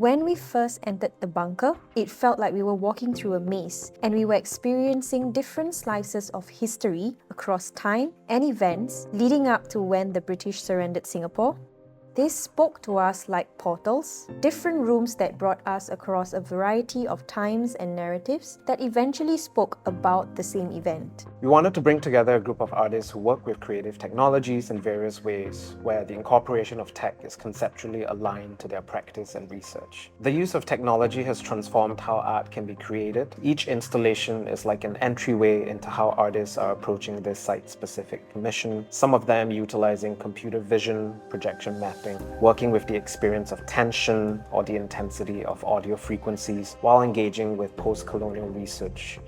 When we first entered the bunker, it felt like we were walking through a maze and we were experiencing different slices of history across time and events leading up to when the British surrendered Singapore. This spoke to us like portals, different rooms that brought us across a variety of times and narratives that eventually spoke about the same event. We wanted to bring together a group of artists who work with creative technologies in various ways, where the incorporation of tech is conceptually aligned to their practice and research. The use of technology has transformed how art can be created. Each installation is like an entryway into how artists are approaching their site-specific mission, some of them utilizing computer vision, projection mapping, working with the experience of tension or the intensity of audio frequencies while engaging with post-colonial research.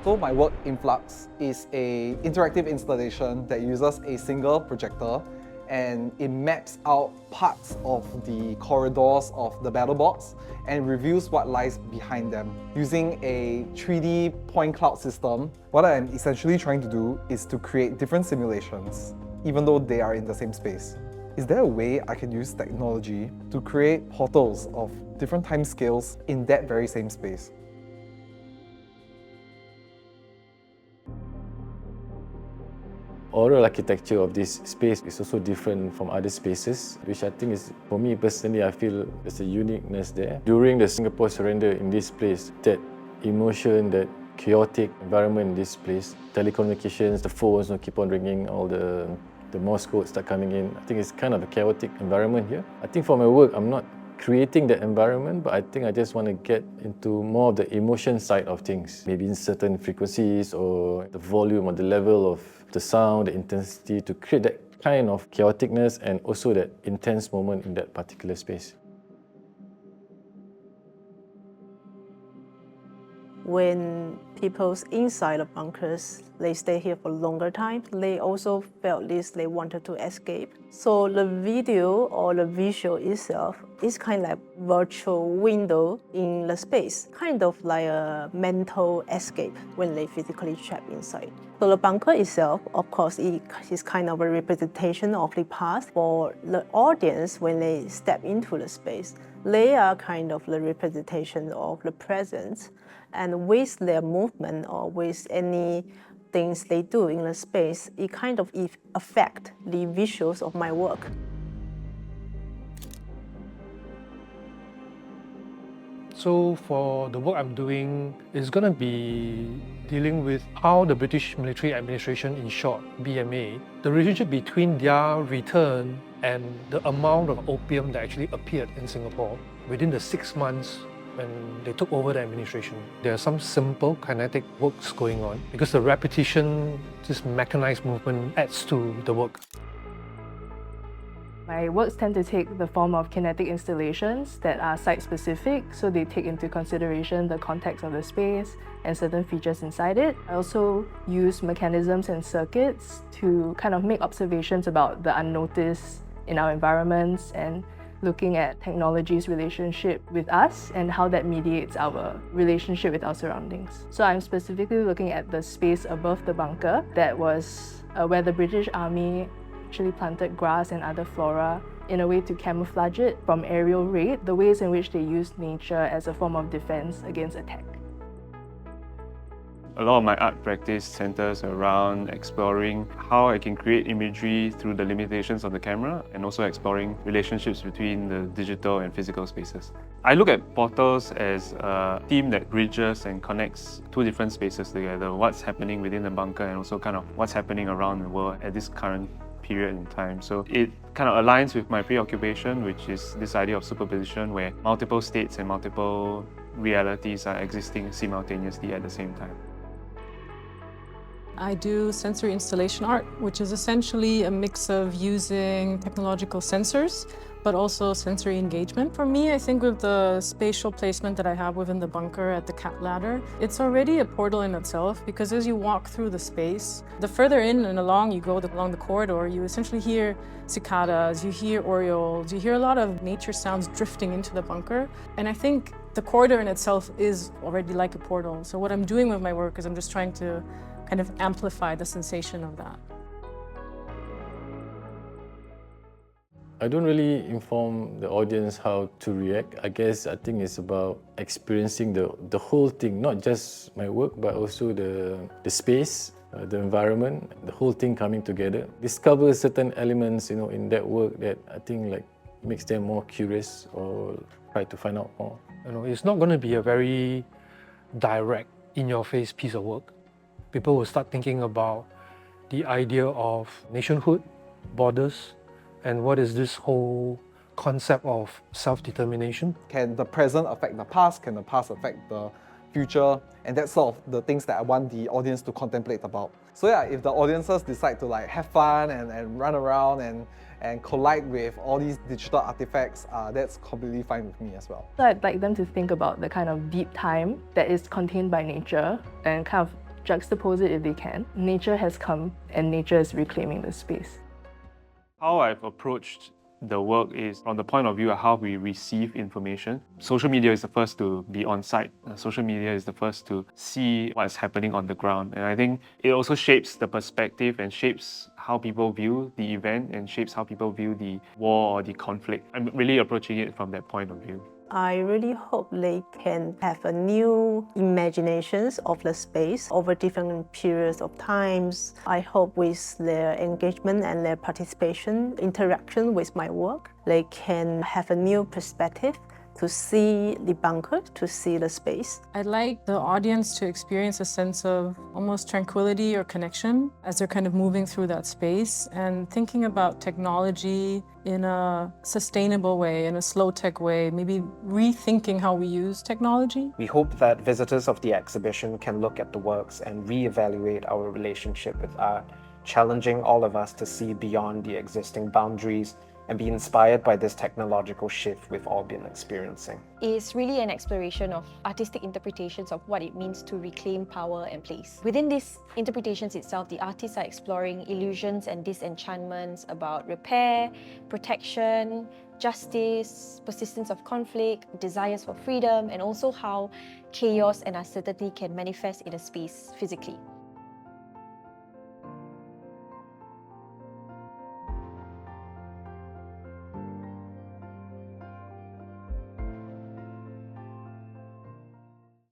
So my work, Influx, is an interactive installation that uses a single projector and it maps out parts of the corridors of the Battlebox and reveals what lies behind them. Using a 3D point cloud system, what I'm essentially trying to do is to create different simulations, even though they are in the same space. Is there a way I can use technology to create portals of different time scales in that very same space? Oral architecture of this space is also different from other spaces, which I think is, for me personally, I feel there's a uniqueness there. During the Singapore surrender in this place, that emotion, that chaotic environment in this place, telecommunications, the phones keep on ringing, all the Morse code start coming in. I think it's kind of a chaotic environment here. I think for my work, I'm not creating that environment, but I think I just want to get into more of the emotion side of things. Maybe in certain frequencies or the volume or the level of the sound, the intensity, to create that kind of chaoticness and also that intense moment in that particular space. When people inside the bunkers, they stay here for a longer time, they also felt this, they wanted to escape. So the video or the visual itself is kind of like virtual window in the space, kind of like a mental escape when they physically trapped inside. So the bunker itself, of course, it is kind of a representation of the past for the audience when they step into the space. They are kind of the representation of the present, and with their movement or with any things they do in the space, it kind of affect the visuals of my work. So for the work I'm doing, it's going to be dealing with how the British Military Administration, in short, BMA, the relationship between their return and the amount of opium that actually appeared in Singapore within the 6 months when they took over the administration. There are some simple kinetic works going on because the repetition, this mechanized movement adds to the work. My works tend to take the form of kinetic installations that are site-specific, so they take into consideration the context of the space and certain features inside it. I also use mechanisms and circuits to kind of make observations about the unnoticed in our environments and looking at technology's relationship with us and how that mediates our relationship with our surroundings. So I'm specifically looking at the space above the bunker that was where the British Army actually planted grass and other flora in a way to camouflage it from aerial raid, the ways in which they used nature as a form of defense against attack. A lot of my art practice centers around exploring how I can create imagery through the limitations of the camera and also exploring relationships between the digital and physical spaces. I look at portals as a theme that bridges and connects two different spaces together, what's happening within the bunker and also kind of what's happening around the world at this current period in time. So it kind of aligns with my preoccupation, which is this idea of superposition where multiple states and multiple realities are existing simultaneously at the same time. I do sensory installation art, which is essentially a mix of using technological sensors, but also sensory engagement. For me, I think with the spatial placement that I have within the bunker at the cat ladder, it's already a portal in itself, because as you walk through the space, the further in and along you go along the corridor, you essentially hear cicadas, you hear orioles, you hear a lot of nature sounds drifting into the bunker. And I think the corridor in itself is already like a portal. So what I'm doing with my work is I'm just trying to kind of amplify the sensation of that. I don't really inform the audience how to react. I think it's about experiencing the whole thing, not just my work, but also the space, the environment, the whole thing coming together. Discover certain elements, in that work that I think like makes them more curious or try to find out more. It's not going to be a very direct, in-your-face piece of work. People will start thinking about the idea of nationhood, borders, and what is this whole concept of self-determination. Can the present affect the past? Can the past affect the future? And that's sort of the things that I want the audience to contemplate about. So yeah, if the audiences decide to like have fun and run around and collide with all these digital artifacts, that's completely fine with me as well. So I'd like them to think about the kind of deep time that is contained by nature and kind of juxtapose it if they can. Nature has come and nature is reclaiming the space. How I've approached the work is from the point of view of how we receive information. Social media is the first to be on site. Social media is the first to see what's happening on the ground. And I think it also shapes the perspective and shapes how people view the event and shapes how people view the war or the conflict. I'm really approaching it from that point of view. I really hope they can have a new imaginations of the space over different periods of times. I hope with their engagement and their participation, interaction with my work, they can have a new perspective to see the bunker, to see the space. I'd like the audience to experience a sense of almost tranquility or connection as they're kind of moving through that space and thinking about technology in a sustainable way, in a slow-tech way, maybe rethinking how we use technology. We hope that visitors of the exhibition can look at the works and re-evaluate our relationship with art, challenging all of us to see beyond the existing boundaries and be inspired by this technological shift we've all been experiencing. It's really an exploration of artistic interpretations of what it means to reclaim power and place. Within these interpretations itself, the artists are exploring illusions and disenchantments about repair, protection, justice, persistence of conflict, desires for freedom, and also how chaos and uncertainty can manifest in a space physically.